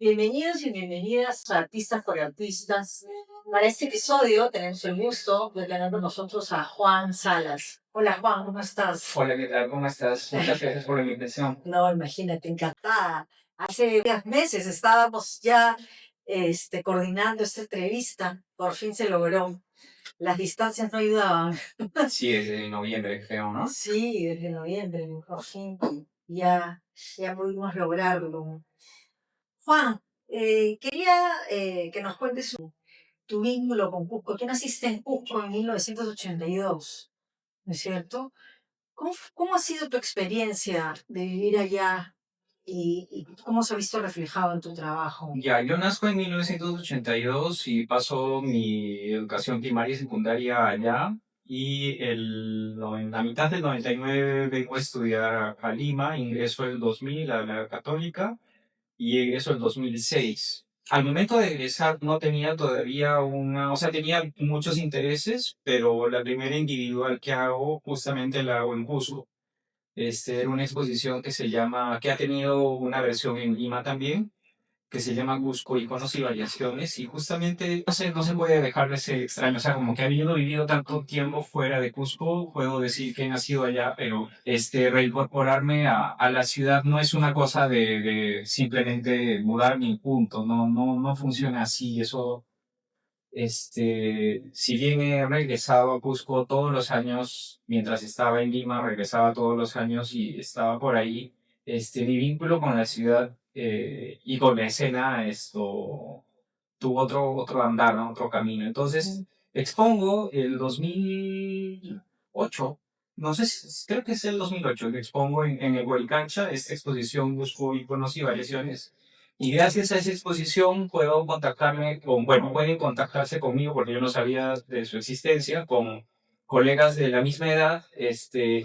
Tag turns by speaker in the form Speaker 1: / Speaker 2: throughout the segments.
Speaker 1: Bienvenidos y bienvenidas a Artistas por Artistas. Para este episodio tenemos el gusto de tener con nosotros a Juan Salas. Hola Juan, ¿cómo estás?
Speaker 2: Hola, ¿qué tal? ¿Cómo estás? Muchas gracias por la invitación.
Speaker 1: No, imagínate, encantada. Hace varios meses estábamos ya coordinando esta entrevista. Por fin se logró. Las distancias no ayudaban.
Speaker 2: Sí, desde noviembre, creo, ¿no?
Speaker 1: Sí, desde noviembre, por fin ya pudimos lograrlo. Juan, quería que nos cuentes tu vínculo con Cusco. Tú naciste en Cusco en 1982, ¿no es cierto? ¿Cómo ha sido tu experiencia de vivir allá y cómo se ha visto reflejado en tu trabajo?
Speaker 2: Ya, yo nazco en 1982 y paso mi educación primaria y secundaria allá. En la mitad del 99 vengo a estudiar a Lima, ingreso el 2000 a la Católica y egreso el 2006. Al momento de egresar no tenía todavía o sea, tenía muchos intereses, pero la primera individual que hago justamente la hago en Cusco. Era una exposición que ha tenido una versión en Lima también, que se llama Cusco, Iconos y Variaciones, y justamente no se puede dejar de ser extraño, o sea, como que habiendo vivido tanto tiempo fuera de Cusco, puedo decir que he nacido allá, pero reincorporarme a la ciudad no es una cosa de simplemente mudar mi punto, no funciona así, eso si bien he regresado a Cusco todos los años, mientras estaba en Lima, regresaba todos los años y estaba por ahí, mi vínculo con la ciudad y con la escena, tuvo otro andar, ¿no? Otro camino. Entonces, expongo el 2008, no sé, creo que es el 2008, que expongo en el Huaycancha, esta exposición Busco Iconos y Variaciones. Y gracias a esa exposición puedo pueden contactarse conmigo porque yo no sabía de su existencia, con colegas de la misma edad,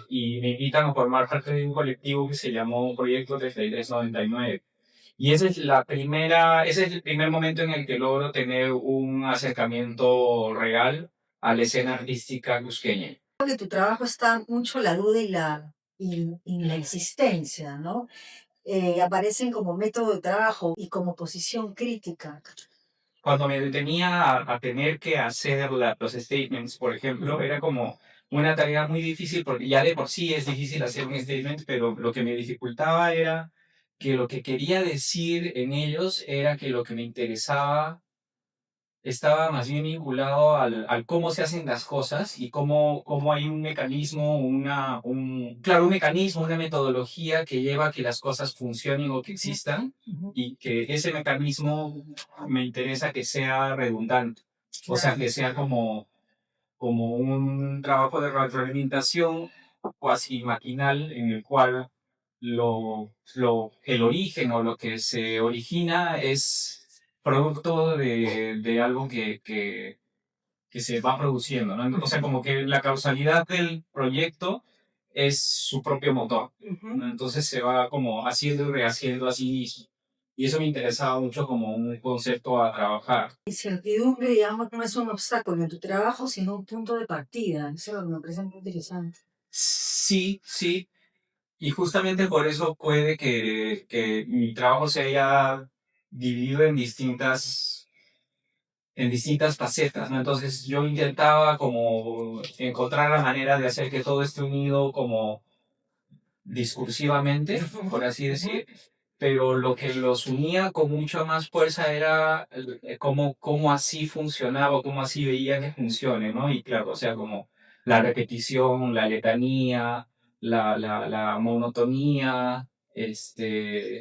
Speaker 2: y me invitan a formar parte de un colectivo que se llamó Proyecto 3399. Y ese es el primer momento en el que logro tener un acercamiento real a la escena artística cusqueña.
Speaker 1: Creo que tu trabajo está mucho la duda y la existencia, ¿no? Aparecen como método de trabajo y como posición crítica.
Speaker 2: Cuando me detenía a tener que hacer los statements, por ejemplo, era como una tarea muy difícil porque ya de por sí es difícil hacer un statement, pero lo que me dificultaba era que lo que quería decir en ellos era que lo que me interesaba estaba más bien vinculado al cómo se hacen las cosas y cómo hay un mecanismo, un mecanismo, una metodología que lleva a que las cosas funcionen o que existan, y que ese mecanismo me interesa que sea redundante, o sea, que sea como un trabajo de retroalimentación cuasi maquinal en el cual el origen o lo que se origina es producto de algo que se va produciendo, ¿no? O sea, como que la causalidad del proyecto es su propio motor, ¿no? Entonces se va como haciendo y rehaciendo a sí mismo. Y eso me interesaba mucho como un concepto a trabajar.
Speaker 1: Incertidumbre, digamos, no es un obstáculo en tu trabajo, sino un punto de partida. Eso es lo que me parece muy interesante.
Speaker 2: Sí, sí. Y justamente por eso puede que mi trabajo se haya dividido en distintas facetas, ¿no? Entonces yo intentaba como encontrar la manera de hacer que todo esté unido como discursivamente, por así decir, pero lo que los unía con mucha más fuerza era cómo así funcionaba, cómo así veía que funcione, ¿no? Y claro, o sea, como la repetición, la letanía, la monotonía,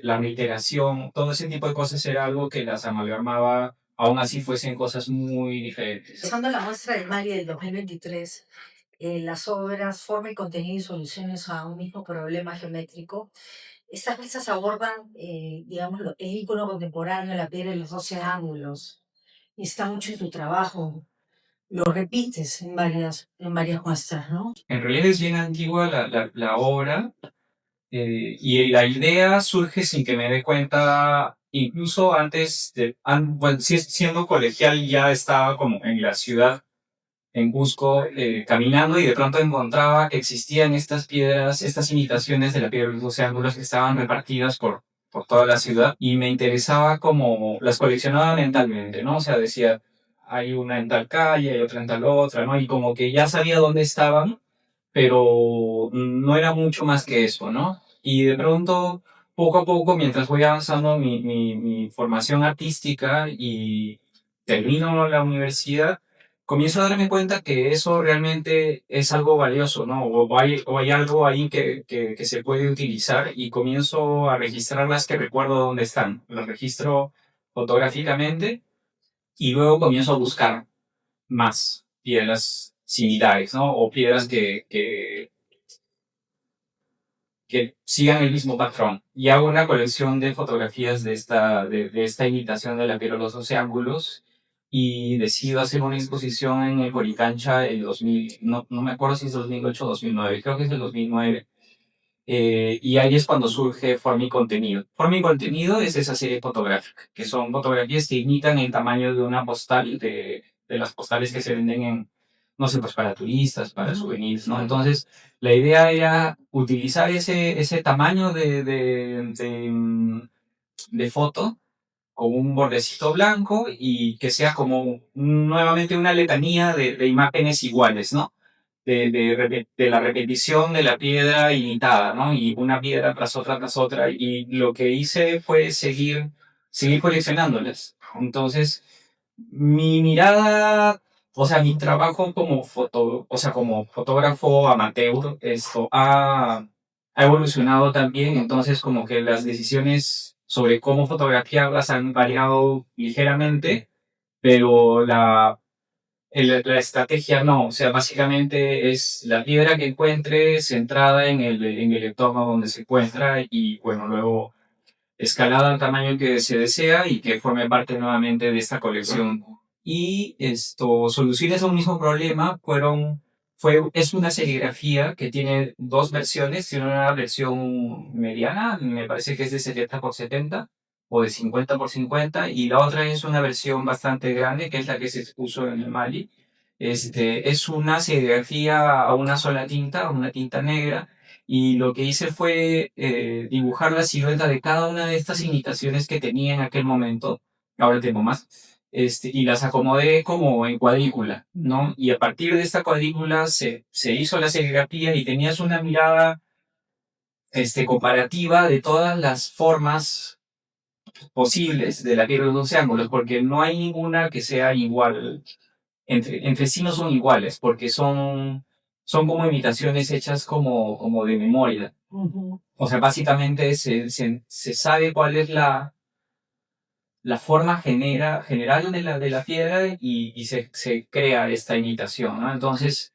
Speaker 2: la reiteración, todo ese tipo de cosas era algo que las amalgamaba, aún así fuesen cosas muy diferentes.
Speaker 1: Pasando a la muestra del Mari del 2023, las obras Forma y Contenido y Soluciones a un mismo problema geométrico. Estas piezas abordan, digamos, el ícono contemporáneo, la piedra de los 12 ángulos. Y está mucho en tu trabajo. Lo repites en varias muestras, ¿no?
Speaker 2: En realidad es bien antigua la obra, y la idea surge sin que me dé cuenta, incluso bueno, siendo colegial ya estaba como en la ciudad, en Cusco, caminando, y de pronto encontraba que existían estas piedras, estas imitaciones de la piedra de los 12 ángulos que estaban repartidas por toda la ciudad y me interesaba como las coleccionaba mentalmente, ¿no? O sea, decía, hay una en tal calle, hay otra en tal otra, ¿no? Y como que ya sabía dónde estaban, pero no era mucho más que eso, ¿no? Y de pronto, poco a poco, mientras voy avanzando mi formación artística y termino la universidad, comienzo a darme cuenta que eso realmente es algo valioso, ¿no? O hay algo ahí que se puede utilizar y comienzo a registrar las que recuerdo dónde están. Las registro fotográficamente y luego comienzo a buscar más piedras similares, ¿no? O piedras que sigan el mismo patrón. Y hago una colección de fotografías de esta imitación de la piel de los 12 ángulos y decido hacer una exposición en el Coricancha el 2000, no me acuerdo si es 2008 o 2009, creo que es el 2009. Y ahí es cuando surge Forma y Contenido. Forma y Contenido es esa serie fotográfica, que son fotografías que imitan el tamaño de una postal, de las postales que se venden en, no sé, pues para turistas, para souvenirs, ¿no? Entonces, la idea era utilizar ese tamaño de foto con un bordecito blanco y que sea como nuevamente una letanía de imágenes iguales, ¿no? De la repetición de la piedra imitada, ¿no? Y una piedra tras otra. Y lo que hice fue seguir coleccionándolas. Entonces, mi mirada, o sea, mi trabajo como o sea, como fotógrafo amateur, ha evolucionado también. Entonces, como que las decisiones sobre cómo fotografiarlas han variado ligeramente, pero la estrategia no, o sea, básicamente es la piedra que encuentre centrada en el entorno donde se encuentra y bueno, luego escalada al tamaño que se desea y que forme parte nuevamente de esta colección. Y esto, soluciones a un mismo problema es una serigrafía que tiene dos versiones, tiene una versión mediana, me parece que es de 70 por 70 o de 50 por 50 y la otra es una versión bastante grande, que es la que se expuso en el Mali. Es una serigrafía a una sola tinta, una tinta negra, y lo que hice fue dibujar la silueta de cada una de estas imitaciones que tenía en aquel momento, ahora tengo más, y las acomodé como en cuadrícula, ¿no? Y a partir de esta cuadrícula se hizo la serigrafía y tenías una mirada comparativa de todas las formas posibles de la piel de los 12 ángulos, porque no hay ninguna que sea igual entre sí no son iguales, porque son como imitaciones hechas como de memoria.
Speaker 1: Ujú.
Speaker 2: O sea, básicamente se sabe cuál es la forma general de la piedra y se crea esta imitación, ¿no? Entonces,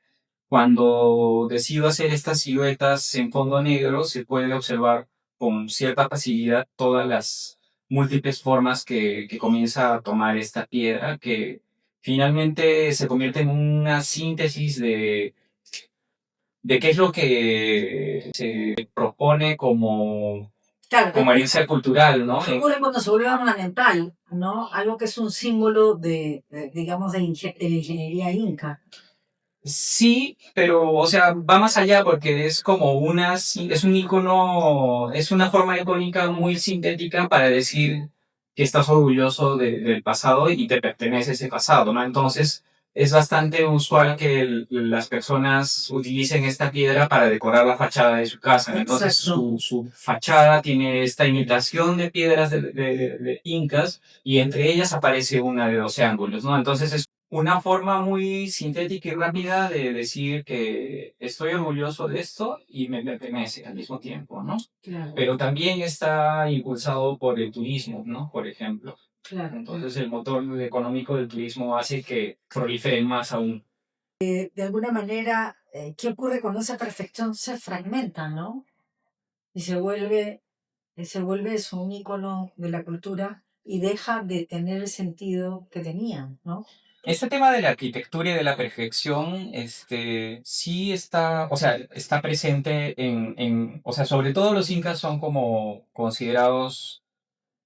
Speaker 2: cuando decido hacer estas siluetas en fondo negro, se puede observar con cierta facilidad todas las múltiples formas que comienza a tomar esta piedra, que finalmente se convierte en una síntesis de qué es lo que se propone
Speaker 1: Claro,
Speaker 2: como herencia cultural, ¿no?
Speaker 1: ¿qué ocurre cuando se vuelve ornamental, ¿no? Algo que es un símbolo digamos, de la ingeniería inca.
Speaker 2: Sí, pero, o sea, va más allá porque es como es un icono, es una forma icónica muy sintética para decir que estás orgulloso del pasado y te pertenece ese pasado, ¿no? Entonces, es bastante usual que las personas utilicen esta piedra para decorar la fachada de su casa, ¿no? Entonces,
Speaker 1: Exacto.
Speaker 2: su fachada tiene esta imitación de piedras de incas y entre ellas aparece una de 12 ángulos, ¿no? Entonces, es una forma muy sintética y rápida de decir que estoy orgulloso de esto y me pertenece al mismo tiempo, ¿no?
Speaker 1: Claro,
Speaker 2: Pero también está impulsado por el turismo, ¿no? Por ejemplo.
Speaker 1: claro.
Speaker 2: Entonces el motor económico del turismo hace que proliferen más aún.
Speaker 1: De alguna manera, ¿qué ocurre cuando esa perfección se fragmenta, ¿no? Y se vuelve eso, un ícono de la cultura y deja de tener el sentido que tenía, ¿no?
Speaker 2: Este tema de la arquitectura y de la perfección, sí está, o sea, está presente o sea, sobre todo los incas son como considerados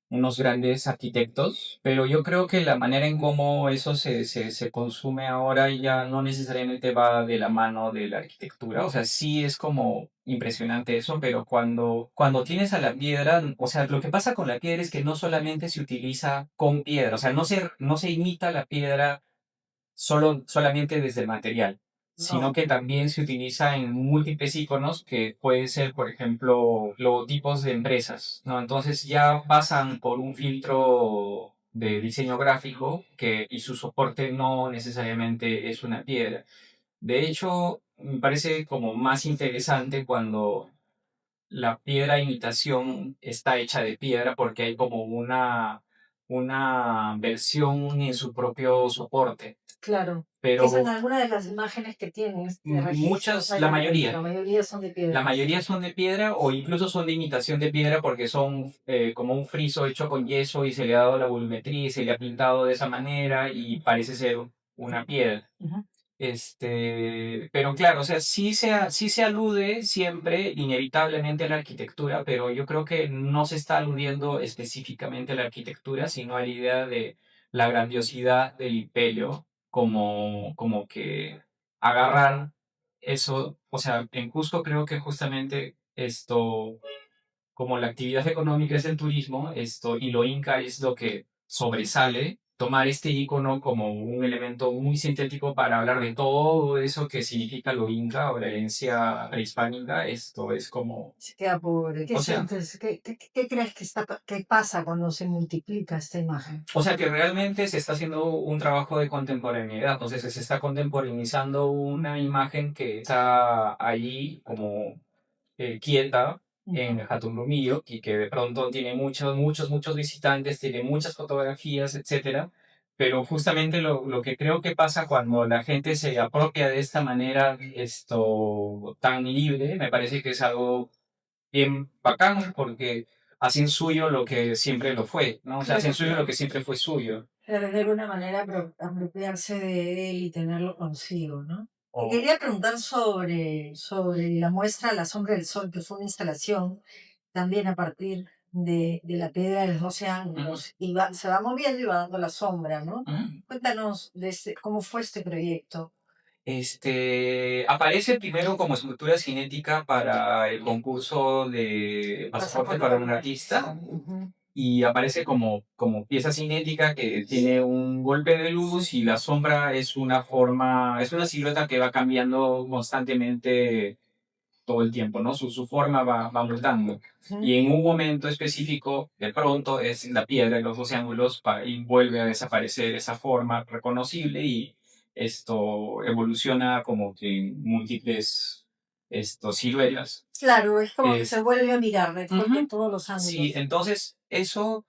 Speaker 2: unos grandes arquitectos, pero yo creo que la manera en cómo eso se consume ahora ya no necesariamente va de la mano de la arquitectura. O sea, sí es como impresionante eso, pero cuando tienes a la piedra, o sea, lo que pasa con la piedra es que no solamente se utiliza con piedra, o sea, no se imita la piedra solamente desde el material, sino
Speaker 1: No,
Speaker 2: que también se utiliza en múltiples iconos que pueden ser, por ejemplo, logotipos de empresas, ¿no? Entonces ya pasan por un filtro de diseño gráfico y su soporte no necesariamente es una piedra. De hecho, me parece como más interesante cuando la piedra imitación está hecha de piedra porque hay como una versión en su propio soporte.
Speaker 1: claro. Esa en
Speaker 2: Pero
Speaker 1: alguna de las imágenes que tienes de registros
Speaker 2: muchas,
Speaker 1: hay algunas, la mayoría son de
Speaker 2: la
Speaker 1: piedra.
Speaker 2: mayoría son de piedra o incluso son de imitación de piedra porque son como un friso hecho con yeso y se le ha dado la volumetría y se le ha pintado de esa manera y parece ser una piedra.
Speaker 1: Ujú.
Speaker 2: Pero claro, o sea, sí se alude siempre inevitablemente a la arquitectura, pero yo creo que no se está aludiendo específicamente a la arquitectura, sino a la idea de la grandiosidad del imperio, como que agarrar eso, o sea, en Cusco creo que justamente esto como la actividad económica es el turismo, y lo inca es lo que sobresale, tomar este icono como un elemento muy sintético para hablar de todo eso que significa lo inca o la herencia prehispánica, esto es como,
Speaker 1: Se queda pobre. ¿Qué
Speaker 2: o sea,
Speaker 1: sientes? ¿Qué crees que qué pasa cuando se multiplica esta imagen?
Speaker 2: que realmente se está haciendo un trabajo de contemporaneidad, entonces se está contemporaneizando una imagen que está allí como quieta en Hatunrumillo y que de pronto tiene muchos, muchos, muchos visitantes, tiene muchas fotografías, etcétera. Pero justamente lo que creo que pasa cuando la gente se apropia de esta manera tan libre, me parece que es algo bien bacán porque hacen suyo lo que siempre lo fue, ¿no? O sea, hacen
Speaker 1: Claro,
Speaker 2: suyo lo que siempre fue suyo.
Speaker 1: de alguna manera apropiarse de él y tenerlo consigo, ¿no? Te
Speaker 2: O,
Speaker 1: quería preguntar sobre la muestra La Sombra del Sol, que fue una instalación también a partir de la piedra de los 12 ángulos, y se va moviendo y va dando la sombra, ¿no?
Speaker 2: Ujú.
Speaker 1: Cuéntanos cómo fue este proyecto.
Speaker 2: Aparece primero como escultura cinética para el concurso de pasaporte
Speaker 1: Pasaporte
Speaker 2: para
Speaker 1: para
Speaker 2: un
Speaker 1: un artista.
Speaker 2: artista
Speaker 1: Ujú.
Speaker 2: y aparece como pieza cinética que tiene un golpe de luz y la sombra es una silueta que va cambiando constantemente todo el tiempo, ¿no? Su forma va mutando.
Speaker 1: Ujú.
Speaker 2: Y en un momento específico, de pronto, es la piedra en los dos ángulos y vuelve a desaparecer esa forma reconocible y esto evoluciona como que en múltiples siluetas.
Speaker 1: Claro, es como que se
Speaker 2: Es,
Speaker 1: vuelve a mirar de
Speaker 2: Ujú.
Speaker 1: todos los
Speaker 2: Sí,
Speaker 1: ángulos.
Speaker 2: entonces eso,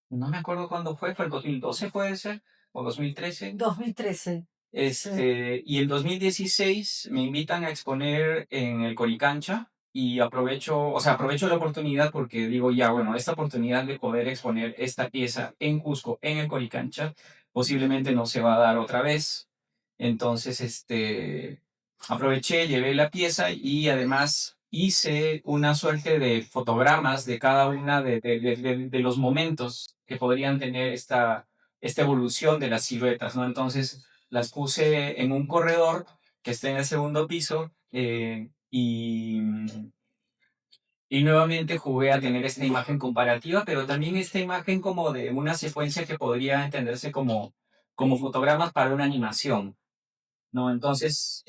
Speaker 2: no me acuerdo cuándo fue el 2012 puede ser, o 2013.
Speaker 1: 2013. Sí.
Speaker 2: Y el 2016 me invitan a exponer en el Coricancha y aprovecho la oportunidad porque digo, ya, bueno, esta oportunidad de poder exponer esta pieza en Cusco, en el Coricancha, posiblemente no se va a dar otra vez. Entonces, aproveché, llevé la pieza y además hice una suerte de fotogramas de cada una de los momentos que podrían tener esta evolución de las siluetas, ¿no? Entonces, las puse en un corredor que está en el segundo piso y nuevamente jugué a tener esta imagen comparativa, pero también esta imagen como de una secuencia que podría entenderse como fotogramas para una animación. ¿No? Entonces,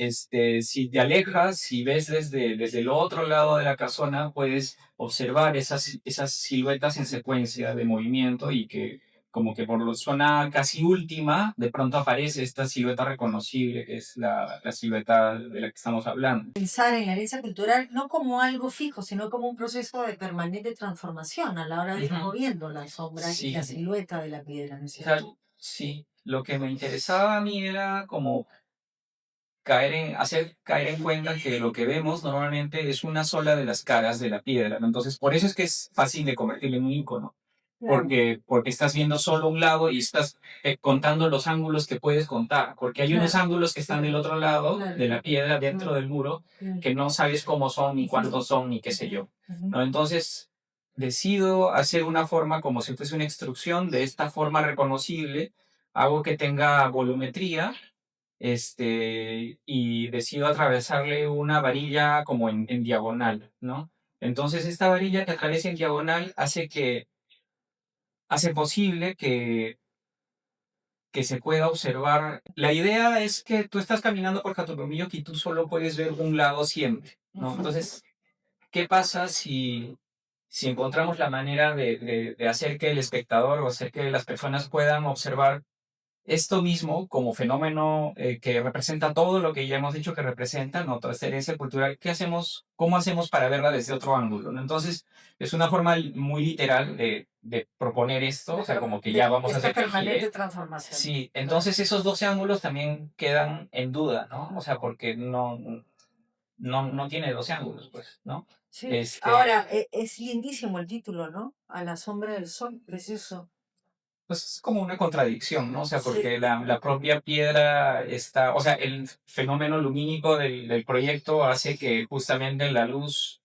Speaker 2: si te alejas, si ves desde el otro lado de la casona, puedes observar esas siluetas en secuencia de movimiento y que como que por la zona casi última, de pronto aparece esta silueta reconocible, que es la silueta de la que estamos hablando.
Speaker 1: Pensar en la herencia cultural no como algo fijo, sino como un proceso de permanente transformación a la hora de ir
Speaker 2: Ujú.
Speaker 1: moviendo la sombra y la
Speaker 2: Sí,
Speaker 1: silueta de la piedra, ¿no es
Speaker 2: o sea,
Speaker 1: cierto?
Speaker 2: sí. Lo que me interesaba a mí era como hacer caer en cuenta que lo que vemos normalmente es una sola de las caras de la piedra, ¿no? Entonces, por eso es que es fácil de convertirlo en un icono,
Speaker 1: Claro,
Speaker 2: porque estás viendo solo un lado y estás contando los ángulos que puedes contar, porque hay unos
Speaker 1: claro,
Speaker 2: ángulos que están del otro lado
Speaker 1: claro,
Speaker 2: de la piedra, dentro
Speaker 1: claro,
Speaker 2: del muro,
Speaker 1: claro.
Speaker 2: que no sabes cómo son, ni cuántos son, ni qué sé yo,
Speaker 1: Ujú.
Speaker 2: ¿no? Entonces, decido hacer una forma como si fuese una extrusión de esta forma reconocible, hago que tenga volumetría, y decido atravesarle una varilla como en diagonal, ¿no? Entonces esta varilla que atraviesa en diagonal hace posible que se pueda observar. La idea es que tú estás caminando por Caturrumillo y tú solo puedes ver un lado siempre, ¿no? Entonces, ¿qué pasa si encontramos la manera de hacer que el espectador o hacer que las personas puedan observar esto mismo como fenómeno que representa todo lo que ya hemos dicho que representa, ¿no? Toda esta herencia cultural? ¿Qué hacemos? ¿Cómo hacemos para verla desde otro ángulo, ¿no? Entonces, es una forma muy literal de proponer esto, o sea, como que ya vamos a
Speaker 1: Esta
Speaker 2: hacer que
Speaker 1: permanente
Speaker 2: gire.
Speaker 1: transformación.
Speaker 2: Sí, entonces esos 12 ángulos también quedan en duda, ¿no? O sea, porque no tiene 12 ángulos, pues, ¿no?
Speaker 1: Sí. Ahora, es lindísimo el título, ¿no? A la sombra del sol, precioso.
Speaker 2: Pues es como una contradicción, ¿no? O sea,
Speaker 1: Sí,
Speaker 2: porque la propia piedra está, o sea, el fenómeno lumínico del proyecto hace que justamente la luz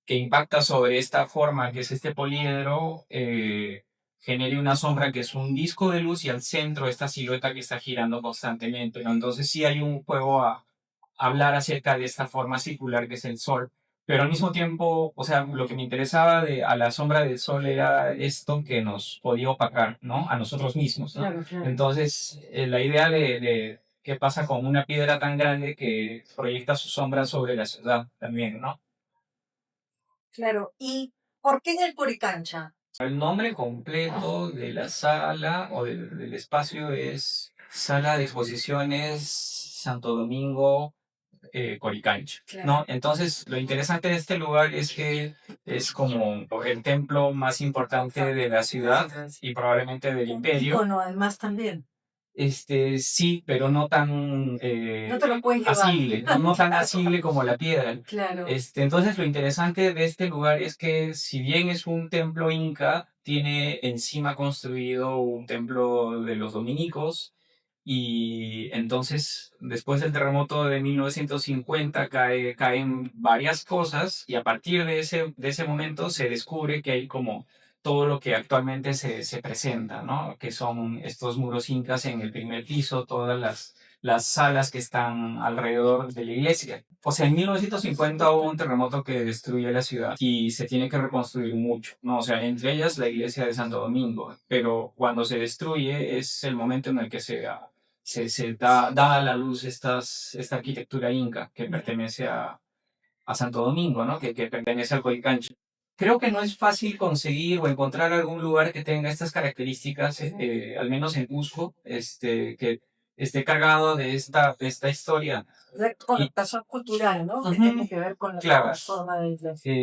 Speaker 2: que impacta sobre esta forma, que es este poliedro, genere una sombra que es un disco de luz y al centro esta silueta que está girando constantemente, ¿no? Entonces sí hay un juego a hablar acerca de esta forma circular que es el sol, pero al mismo tiempo, o sea, lo que me interesaba de a la sombra del sol era esto que nos podía opacar, ¿no? A nosotros mismos, ¿no?
Speaker 1: claro, claro.
Speaker 2: Entonces, la idea de qué pasa con una piedra tan grande que proyecta su sombra sobre la ciudad también, ¿no?
Speaker 1: Claro. ¿Y por qué en el Coricancha?
Speaker 2: El nombre completo de la sala o del espacio es Sala de Exposiciones Santo Domingo Coricancha, ¿no?
Speaker 1: Claro.
Speaker 2: Entonces, lo interesante de este lugar es que es como el templo más importante de la ciudad y probablemente del imperio.
Speaker 1: Ícono, además, también.
Speaker 2: Sí, pero no tan
Speaker 1: No te lo puedes llevar.
Speaker 2: asible, no tan asible como la piedra.
Speaker 1: Claro.
Speaker 2: Entonces, lo interesante de este lugar es que, si bien es un templo inca, tiene encima construido un templo de los dominicos. Y entonces, después del terremoto de 1950, caen varias cosas, y a partir de ese momento se descubre que hay como todo lo que actualmente se presenta, ¿no? Que son estos muros incas en el primer piso, todas las salas que están alrededor de la iglesia. O sea, en 1950 hubo un terremoto que destruye la ciudad y se tiene que reconstruir mucho, ¿no? O sea, entre ellas la iglesia de Santo Domingo. Pero cuando se destruye es el momento en el que se da a la luz esta arquitectura inca que pertenece a Santo Domingo, ¿no? Que pertenece al Coricancha. Creo que no es fácil conseguir o encontrar algún lugar que tenga estas características, al menos en Cusco, que esté cargado de esta historia.
Speaker 1: La connotación cultural, ¿no? Que
Speaker 2: Ujú,
Speaker 1: tiene que ver con la
Speaker 2: claro.
Speaker 1: forma de iglesia.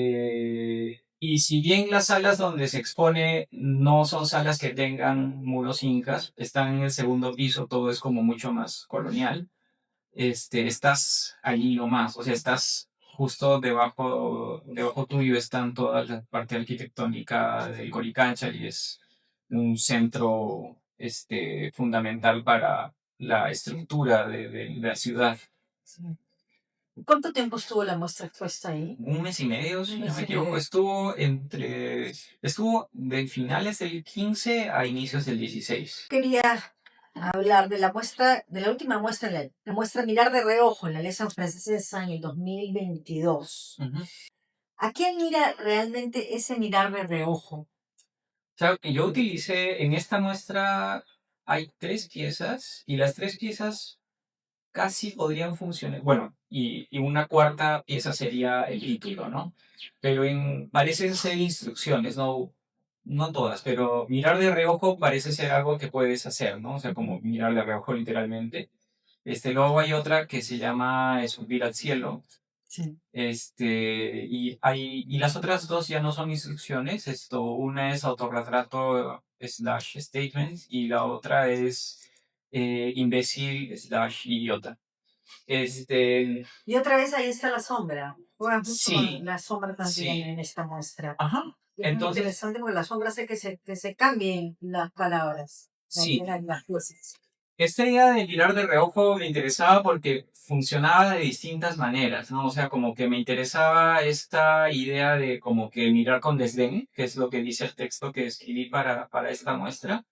Speaker 2: Y si bien las salas donde se expone no son salas que tengan muros incas, están en el segundo piso, todo es como mucho más colonial. Estás allí nomás, o sea, estás justo debajo tuyo están toda la parte arquitectónica del Coricancha y es un centro fundamental para la estructura de la ciudad.
Speaker 1: Sí. ¿Cuánto tiempo estuvo la muestra expuesta ahí?
Speaker 2: Un mes y medio, si
Speaker 1: Un
Speaker 2: no
Speaker 1: mes
Speaker 2: me
Speaker 1: y
Speaker 2: equivoco,
Speaker 1: medio.
Speaker 2: estuvo de finales del 15 a inicios del 16.
Speaker 1: Quería hablar de la muestra, de la última muestra, la muestra Mirar de Reojo en la Alianza Francesa en el 2022.
Speaker 2: Ujú.
Speaker 1: ¿A quién mira realmente ese mirar de reojo?
Speaker 2: O sea, que yo utilicé en esta muestra, hay 3 piezas y las 3 piezas casi podrían funcionar. Bueno, y una cuarta pieza sería el título, ¿no? Pero parecen ser instrucciones, no todas, pero mirar de reojo parece ser algo que puedes hacer, ¿no? O sea, como mirar de reojo literalmente. Luego hay otra que se llama Subir al cielo.
Speaker 1: Sí.
Speaker 2: Y las otras dos ya no son instrucciones. Una es autorretrato slash statement y la otra es imbécil slash idiota.
Speaker 1: Y otra vez ahí está la sombra. Juega mucho con
Speaker 2: Sí,
Speaker 1: la sombra también
Speaker 2: sí.
Speaker 1: en esta muestra.
Speaker 2: Ajá.
Speaker 1: Y es muy
Speaker 2: Entonces,
Speaker 1: interesante porque la sombra hace que se cambien las palabras,
Speaker 2: sí,
Speaker 1: las cosas.
Speaker 2: Esta idea de mirar de reojo me interesaba porque funcionaba de distintas maneras, ¿no? O sea, como que me interesaba esta idea de como que mirar con desdén, que es lo que dice el texto que escribí para esta muestra.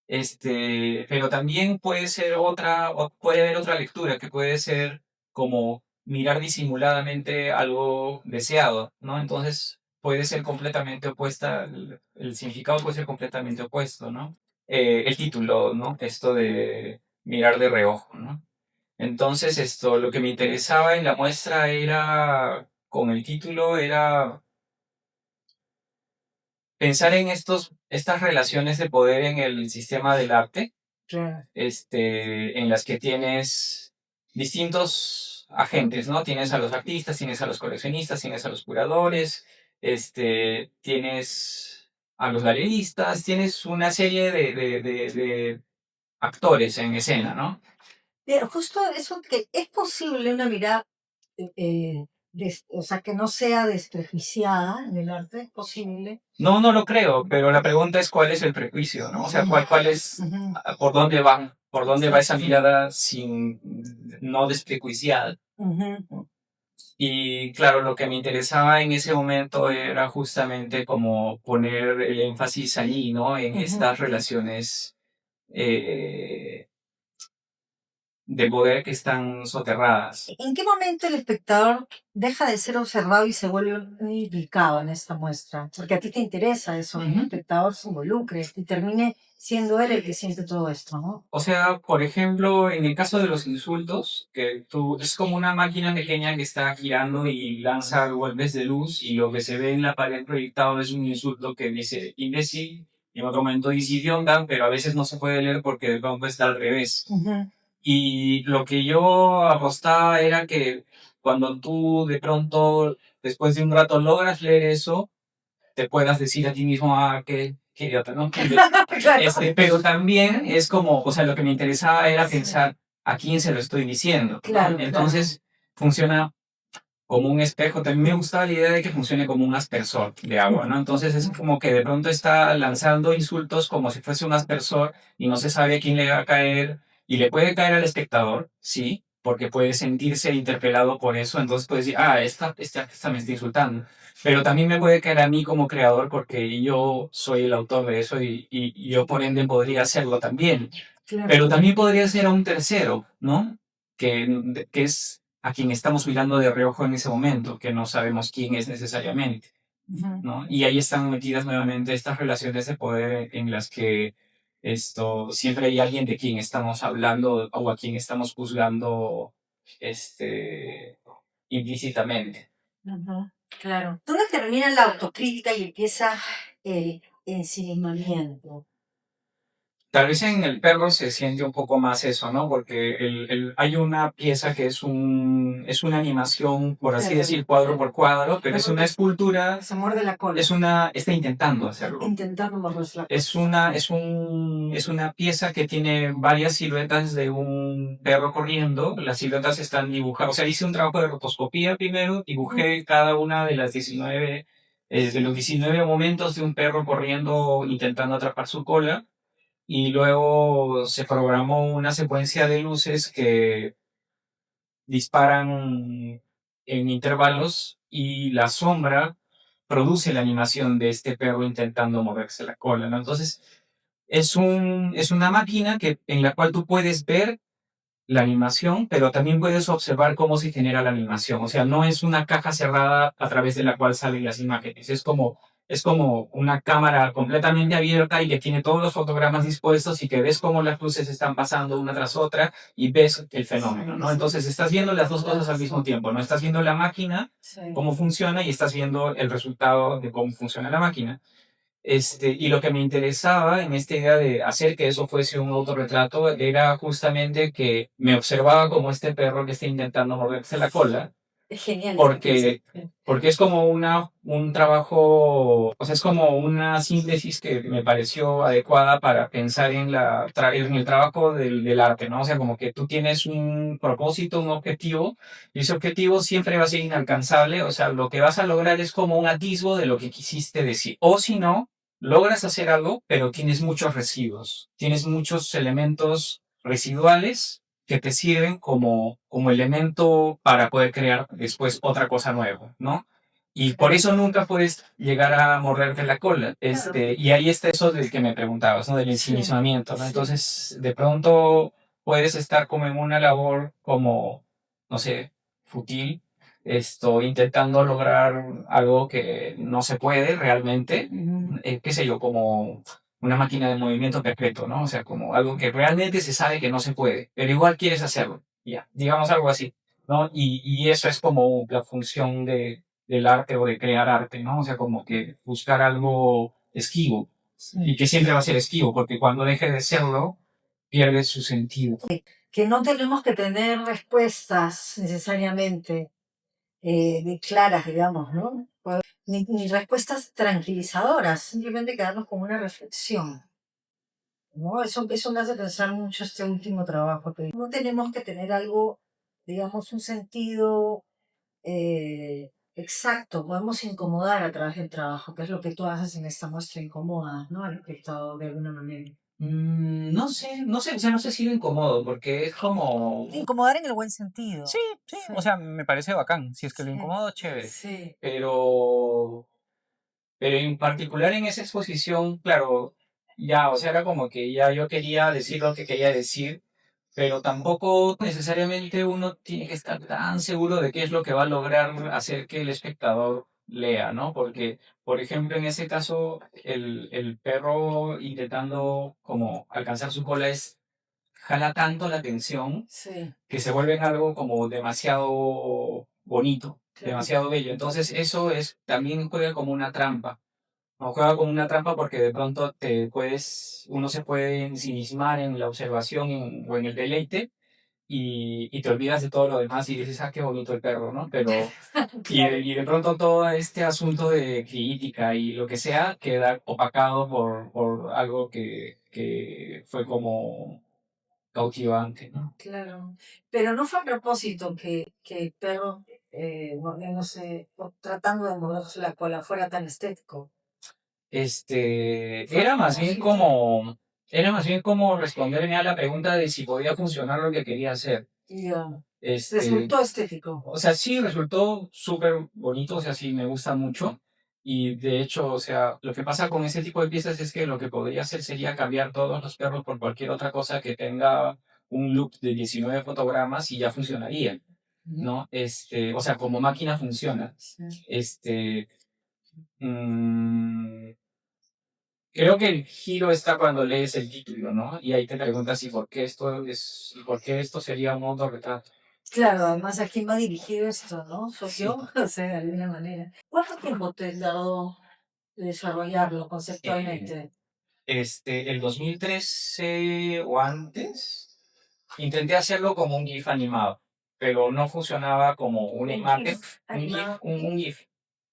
Speaker 2: Pero también puede ser otra, o puede haber otra lectura que puede ser como mirar disimuladamente algo deseado, ¿no? Entonces puede ser completamente opuesta, el significado puede ser completamente opuesto, ¿no? El título, ¿no? Esto de mirar de reojo, ¿no? Entonces lo que me interesaba en la muestra era, con el título, era pensar en estas relaciones de poder en el sistema del arte
Speaker 1: Claro.
Speaker 2: en las que tienes distintos agentes, ¿no? Tienes a los artistas, tienes a los coleccionistas, tienes a los curadores, tienes a los galeristas, tienes una serie de actores en escena, ¿no?
Speaker 1: Pero justo eso que es posible una mirada, o sea, que no sea desprejuiciada en el arte, es posible.
Speaker 2: No, no lo creo, pero la pregunta es cuál es el prejuicio, ¿no? O sea, cuál es,
Speaker 1: Ujú.
Speaker 2: por dónde van, por dónde va esa
Speaker 1: Exacto.
Speaker 2: mirada sin, no desprejuiciada.
Speaker 1: Ujú.
Speaker 2: Y claro, lo que me interesaba en ese momento era justamente como poner el énfasis allí, ¿no? En
Speaker 1: Ujú.
Speaker 2: estas relaciones eh, de poder que están soterradas.
Speaker 1: ¿En qué momento el espectador deja de ser observado y se vuelve un implicado en esta muestra? Porque a ti te interesa eso, que el
Speaker 2: Ujú.
Speaker 1: espectador se involucre y termine siendo él el que siente todo esto, ¿no?
Speaker 2: O sea, por ejemplo, en el caso de los insultos, que tú es como una máquina pequeña que está girando y lanza golpes de luz y lo que se ve en la pared proyectado es un insulto que dice imbécil, y en otro momento dice idiota, pero a veces no se puede leer porque de pronto está al revés.
Speaker 1: Ujú.
Speaker 2: Y lo que yo apostaba era que cuando tú de pronto, después de un rato, logras leer eso, te puedas decir a ti mismo, ah, qué idiota, ¿no?
Speaker 1: Claro.
Speaker 2: Pero también es como, o sea, lo que me interesaba era pensar a quién se lo estoy diciendo, ¿no?
Speaker 1: Claro,
Speaker 2: Entonces, funciona como un espejo. También me gustaba la idea de que funcione como un aspersor de agua, ¿no? Entonces es como que de pronto está lanzando insultos como si fuese un aspersor y no se sabe a quién le va a caer y le puede caer al espectador, sí, porque puede sentirse interpelado por eso, entonces puede decir, ah, esta me está insultando. Pero también me puede caer a mí como creador porque yo soy el autor de eso y yo por ende podría hacerlo también.
Speaker 1: claro.
Speaker 2: Pero también podría ser a un tercero, ¿no? Que es a quien estamos mirando de reojo en ese momento, que no sabemos quién es necesariamente,
Speaker 1: Ujú.
Speaker 2: ¿no? Y ahí están metidas nuevamente estas relaciones de poder en las que siempre hay alguien de quien estamos hablando o a quien estamos juzgando implícitamente.
Speaker 1: Ujú. Claro. ¿Dónde termina la autocrítica y empieza el ensimismamiento?
Speaker 2: Tal vez en el perro se siente un poco más eso, ¿no? Porque hay una pieza que es una animación, por así
Speaker 1: Claro.
Speaker 2: decir, cuadro por cuadro, pero es una escultura,
Speaker 1: Se muerde la cola.
Speaker 2: está intentando hacerlo.
Speaker 1: Intentando morderse la cola.
Speaker 2: Es una pieza que tiene varias siluetas de un perro corriendo. Las siluetas están dibujadas. O sea, hice un trabajo de rotoscopía primero, dibujé cada una de las 19, de los 19 momentos de un perro corriendo intentando atrapar su cola. Y luego se programó una secuencia de luces que disparan en intervalos y la sombra produce la animación de este perro intentando moverse la cola, ¿no? Entonces, es una máquina en la cual tú puedes ver la animación, pero también puedes observar cómo se genera la animación. O sea, no es una caja cerrada a través de la cual salen las imágenes. Es como una cámara completamente abierta y que tiene todos los fotogramas dispuestos y que ves cómo las luces están pasando una tras otra y ves el fenómeno, ¿no? Entonces estás viendo las dos cosas al mismo tiempo, ¿no? Estás viendo la máquina,
Speaker 1: Sí.
Speaker 2: cómo funciona y estás viendo el resultado de cómo funciona la máquina. Y lo que me interesaba en esta idea de hacer que eso fuese un autorretrato era justamente que me observaba como este perro que está intentando morderse la cola,
Speaker 1: Es genial.
Speaker 2: porque, porque es como un trabajo, o sea, es como una síntesis que me pareció adecuada para pensar en el trabajo del arte, ¿no? O sea, como que tú tienes un propósito, un objetivo, y ese objetivo siempre va a ser inalcanzable, o sea, lo que vas a lograr es como un atisbo de lo que quisiste decir, o si no, logras hacer algo, pero tienes muchos residuos, tienes muchos elementos residuales que te sirven como elemento para poder crear después otra cosa nueva, ¿no? Y por eso nunca puedes llegar a morderte la cola. Y ahí está eso del que me preguntabas, ¿no? Del
Speaker 1: Sí,
Speaker 2: ensimismamiento, ¿no?
Speaker 1: sí.
Speaker 2: Entonces, de pronto puedes estar como en una labor como, no sé, fútil, intentando lograr algo que no se puede realmente,
Speaker 1: Ujú.
Speaker 2: qué sé yo, como una máquina de movimiento perpetuo, ¿no? O sea, como algo que realmente se sabe que no se puede, pero igual quieres hacerlo, ya, digamos algo así, ¿no? Y eso es como la función del arte o de crear arte, ¿no? O sea, como que buscar algo esquivo y que siempre va a ser esquivo, porque cuando deje de serlo, pierde su sentido.
Speaker 1: Que no tenemos que tener respuestas necesariamente claras, digamos, ¿no? Ni respuestas tranquilizadoras, simplemente quedarnos con una reflexión. ¿No? Eso me hace pensar mucho este último trabajo. Que no tenemos que tener algo, digamos, un sentido exacto. Podemos incomodar a través del trabajo, que es lo que tú haces en esta muestra incómoda, ¿no? Al espectador de alguna manera.
Speaker 2: No sé, o sea, no sé si lo incomodo, porque es como...
Speaker 1: Incomodar en el buen sentido.
Speaker 2: Sí, sí,
Speaker 1: Sí,
Speaker 2: o sea, me parece bacán. Si es que lo
Speaker 1: sí,
Speaker 2: incomodo, chévere.
Speaker 1: sí.
Speaker 2: Pero, pero en particular en esa exposición, claro, ya, o sea, era como que ya yo quería decir lo que quería decir, pero tampoco necesariamente uno tiene que estar tan seguro de qué es lo que va a lograr hacer que el espectador lea, ¿no? Porque, por ejemplo, en ese caso, el perro intentando como alcanzar su cola jala tanto la atención
Speaker 1: Sí,
Speaker 2: que se vuelve algo como demasiado bonito,
Speaker 1: claro.
Speaker 2: demasiado bello. Entonces eso también juega como una trampa. No juega como una trampa porque de pronto uno se puede ensimismar en la observación o en el deleite y te olvidas de todo lo demás y dices, ah, qué bonito el perro, ¿no? Pero,
Speaker 1: Claro.
Speaker 2: y de pronto todo este asunto de crítica y lo que sea queda opacado por algo que fue como cautivante, ¿no?
Speaker 1: Claro, pero no fue a propósito que el perro, mordiéndose, o tratando de morderse la cola, fuera tan estético. Fue a propósito.
Speaker 2: Era más bien como responderme a la pregunta de si podía funcionar lo que quería hacer.
Speaker 1: Ya.
Speaker 2: Este,
Speaker 1: Resultó estético.
Speaker 2: o sea, sí resultó súper bonito, o sea, sí me gusta mucho. Y de hecho, o sea, lo que pasa con ese tipo de piezas es que lo que podría hacer sería cambiar todos los perros por cualquier otra cosa que tenga un loop de 19 fotogramas y ya funcionaría, ¿no? O sea, como máquina funciona.
Speaker 1: Sí.
Speaker 2: Mm, Creo que el giro está cuando lees el título, ¿no? Y ahí te preguntas y por qué esto sería un autorretrato.
Speaker 1: Claro, además a quién va dirigido esto, ¿no? ¿Soy
Speaker 2: Sí.
Speaker 1: yo? O sea, de alguna manera. ¿Cuánto tiempo te tardó desarrollarlo
Speaker 2: Eh,
Speaker 1: conceptualmente?
Speaker 2: el 2013 o antes, intenté hacerlo como un GIF animado, pero no funcionaba como una
Speaker 1: Un
Speaker 2: imagen,
Speaker 1: GIF animado.
Speaker 2: un GIF,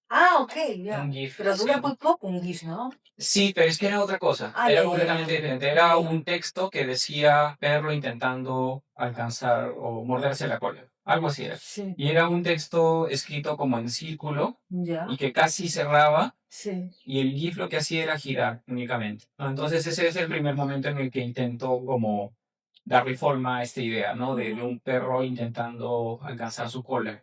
Speaker 1: Ah, ok, ya.
Speaker 2: un GIF,
Speaker 1: Pero dura
Speaker 2: sí.
Speaker 1: muy poco un GIF, ¿no?
Speaker 2: Sí, pero es que era otra cosa,
Speaker 1: Ah,
Speaker 2: era
Speaker 1: ya, ya,
Speaker 2: completamente
Speaker 1: ya.
Speaker 2: diferente.
Speaker 1: Ya,
Speaker 2: Era
Speaker 1: ya.
Speaker 2: un texto que decía perro intentando alcanzar o morderse la cola, algo así era.
Speaker 1: Sí,
Speaker 2: Y era un texto escrito como en círculo
Speaker 1: ya.
Speaker 2: y que casi cerraba
Speaker 1: Sí.
Speaker 2: y el GIF lo que hacía era girar únicamente, ¿no? Entonces ese es el primer momento en el que intento como darle forma a esta idea, ¿no? De un perro intentando alcanzar su cola.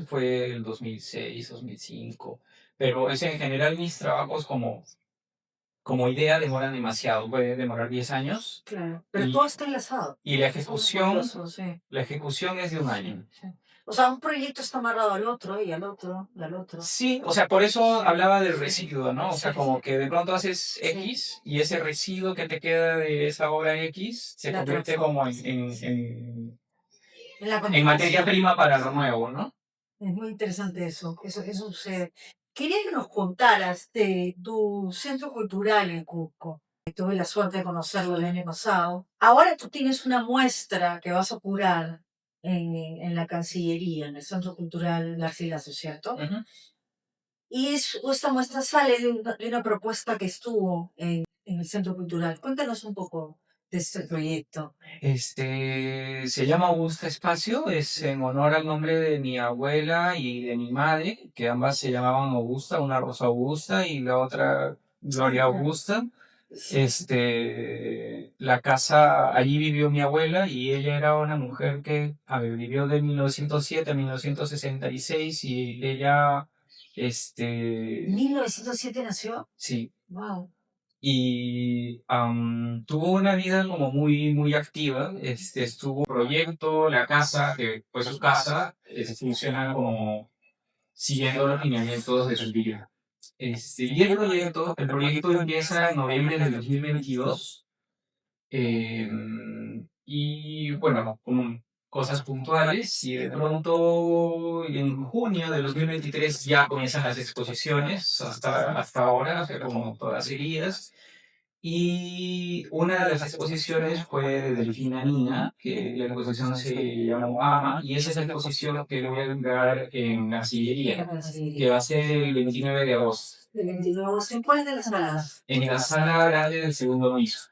Speaker 2: Fue el 2006, 2005. Pero es en general mis trabajos como idea demoran demasiado, puede demorar 10 años
Speaker 1: Claro, pero
Speaker 2: y,
Speaker 1: todo está enlazado.
Speaker 2: y la
Speaker 1: Eso es muy
Speaker 2: ejecución,
Speaker 1: curioso, sí.
Speaker 2: la ejecución es de un
Speaker 1: Sí,
Speaker 2: año.
Speaker 1: sí. O sea, un proyecto está amarrado al otro y al otro y al otro.
Speaker 2: Sí, o sea, por eso
Speaker 1: Sí,
Speaker 2: hablaba del
Speaker 1: sí,
Speaker 2: residuo, ¿no? O sea,
Speaker 1: sí,
Speaker 2: como
Speaker 1: sí.
Speaker 2: que de pronto haces
Speaker 1: Sí,
Speaker 2: X y ese residuo que te queda de esa obra X se
Speaker 1: la
Speaker 2: convierte como
Speaker 1: transformas. En la
Speaker 2: en materia
Speaker 1: continuación.
Speaker 2: prima para lo nuevo, ¿no?
Speaker 1: Es muy interesante eso, eso sucede. Quería que nos contaras de tu centro cultural en Cusco. Tuve la suerte de conocerlo el año pasado. Ahora tú tienes una muestra que vas a curar en la Cancillería, en el Centro Cultural Garcilaso, ¿cierto?
Speaker 2: Ujú.
Speaker 1: Y esta muestra sale de una propuesta que estuvo en el Centro Cultural. Cuéntanos un poco de este proyecto.
Speaker 2: Se llama Augusta Espacio, es en honor al nombre de mi abuela y de mi madre, que ambas se llamaban Augusta, una Rosa Augusta y la otra
Speaker 1: Ah,
Speaker 2: Gloria
Speaker 1: ya.
Speaker 2: Augusta. La casa, allí vivió mi abuela y ella era una mujer que, a ver, vivió de 1907 a 1966 y ella,
Speaker 1: 1907 nació.
Speaker 2: sí,
Speaker 1: Wow.
Speaker 2: y tuvo una vida como muy, muy activa. Estuvo en un proyecto, la casa, que fue su casa, funciona como siguiendo los lineamientos de su vida. Y el proyecto empieza en noviembre del 2022. eh, y bueno, con cosas puntuales. Y de pronto en junio de 2023 ya comienzan las exposiciones, hasta ahora, o sea, como todas seguidas. Y una de las exposiciones fue de Delfina Nina, que la exposición se llamó Ama, y esa es la exposición que voy a enviar en la Sillería, que va a ser el 29 de agosto,
Speaker 1: El 29 de agosto. ¿En cuál de las salas?
Speaker 2: en la sala grande del segundo piso.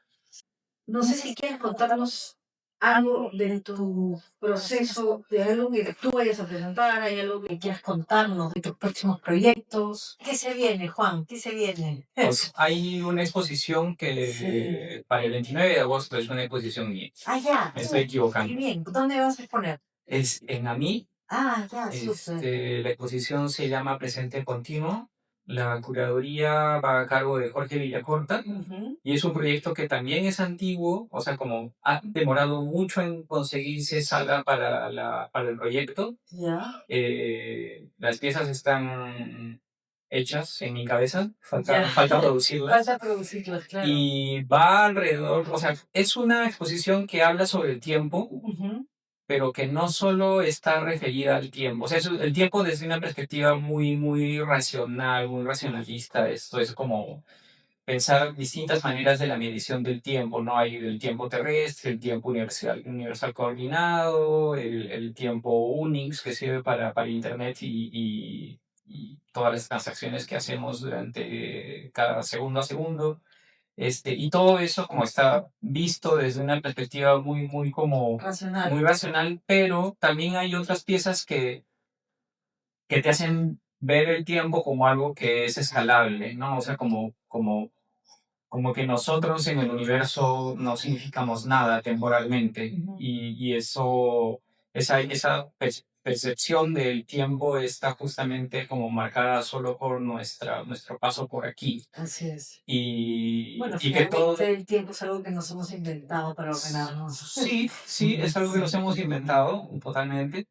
Speaker 1: No sé si quieres contarnos algo de tu proceso, de algo que tú vayas a presentar, hay algo que quieras contarnos de tus próximos proyectos. ¿Qué se viene, Juan? ¿Qué se viene?
Speaker 2: Pues hay una exposición que para el 29 de agosto es una exposición mía.
Speaker 1: Ah, ya.
Speaker 2: Me estoy equivocando.
Speaker 1: Muy bien. ¿Dónde vas a exponer?
Speaker 2: Es en AMI.
Speaker 1: Ah, ya, súper.
Speaker 2: La exposición se llama Presente Continuo. La curaduría va a cargo de Jorge Villacorta
Speaker 1: Ujú.
Speaker 2: y es un proyecto que también es antiguo, o sea, como ha demorado mucho en conseguirse sala para el proyecto.
Speaker 1: Ya.
Speaker 2: Las piezas están hechas en mi cabeza,
Speaker 1: Ya.
Speaker 2: falta producirlas.
Speaker 1: Falta producirlas, claro.
Speaker 2: Y va alrededor, o sea, es una exposición que habla sobre el tiempo,
Speaker 1: Ujú.
Speaker 2: pero que no solo está referida al tiempo. O sea, el tiempo desde una perspectiva muy, muy racional, muy racionalista. Esto es como pensar distintas maneras de la medición del tiempo, ¿no? Hay el tiempo terrestre, el tiempo universal coordinado, el tiempo Unix que sirve para Internet y todas las transacciones que hacemos durante cada segundo a segundo. Y todo eso como está visto desde una perspectiva muy, muy como
Speaker 1: Racional.
Speaker 2: muy racional, pero también hay otras piezas que te hacen ver el tiempo como algo que es escalable, ¿no? O sea, como que nosotros en el universo no significamos nada temporalmente
Speaker 1: Ujú.
Speaker 2: y eso, esa percepción del tiempo está justamente como marcada solo por nuestro paso por aquí.
Speaker 1: Así es.
Speaker 2: Y,
Speaker 1: Bueno,
Speaker 2: y que todo,
Speaker 1: finalmente el tiempo es algo que nos hemos inventado para ordenarnos.
Speaker 2: sí, sí, es algo que nos hemos inventado totalmente.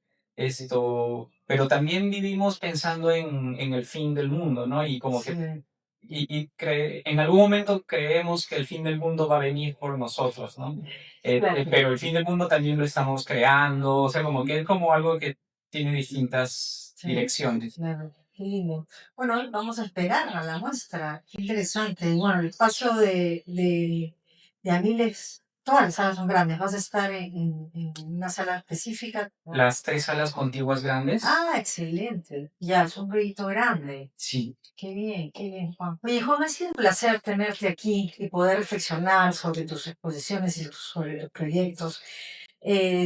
Speaker 2: Pero también vivimos pensando en el fin del mundo, ¿no? Y como que
Speaker 1: Sí.
Speaker 2: en algún momento creemos que el fin del mundo va a venir por nosotros, ¿no?
Speaker 1: Claro.
Speaker 2: Pero el fin del mundo también lo estamos creando, o sea, como que es como algo que tiene distintas
Speaker 1: Sí,
Speaker 2: direcciones.
Speaker 1: claro, qué lindo. Bueno, hoy vamos a esperar a la muestra. Qué interesante. Bueno, el espacio de Aviles, todas las salas son grandes. Vas a estar en una sala específica.
Speaker 2: Las tres salas contiguas grandes.
Speaker 1: Ah, excelente. Ya, es un proyecto grande.
Speaker 2: Sí.
Speaker 1: Qué bien, Juan. Oye, Juan, ha sido un placer tenerte aquí y poder reflexionar sobre tus exposiciones y sobre tus proyectos.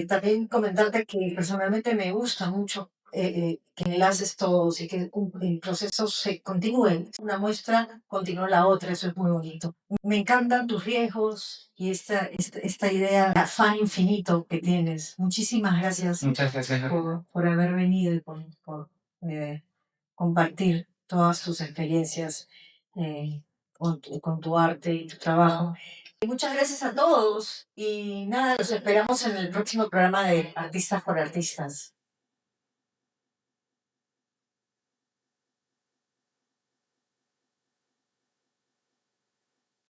Speaker 1: También comentarte que personalmente me gusta mucho que enlaces todos y que el proceso se continúe. Una muestra continúa la otra, eso es muy bonito. Me encantan tus riesgos y esta idea de afán infinito que tienes. Muchísimas gracias
Speaker 2: Muchas gracias.
Speaker 1: por haber venido y por compartir todas tus experiencias con tu arte y tu trabajo. Y muchas gracias a todos y nada, los esperamos en el próximo programa de Artistas por Artistas.